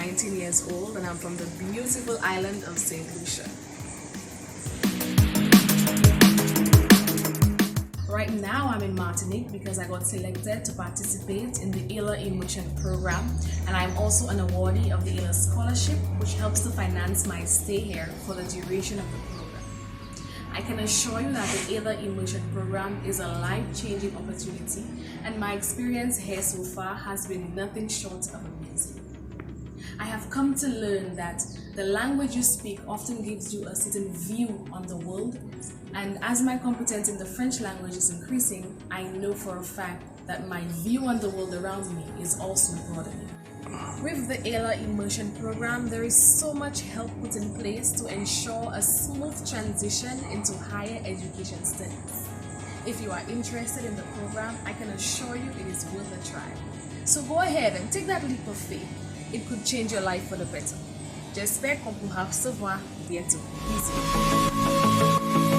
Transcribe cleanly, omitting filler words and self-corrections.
19 years old and I'm from the beautiful island of St. Lucia. Right now I'm in Martinique because I got selected to participate in the immersion program, and I'm also an awardee of the scholarship, which helps to finance my stay here for the duration of the program. I can assure you that the immersion program is a life-changing opportunity, and my experience here so far has been nothing short of amazing. I have come to learn that the language you speak often gives you a certain view on the world, and as my competence in the French language is increasing, I know for a fact that my view on the world around me is also broadening. With the immersion program, there is so much help put in place to ensure a smooth transition into higher education studies. If you are interested in the program, I can assure you it is worth a try. So go ahead and take that leap of faith. It could change your life for the better. J'espère qu'on pourra se voir bientôt. Bisous.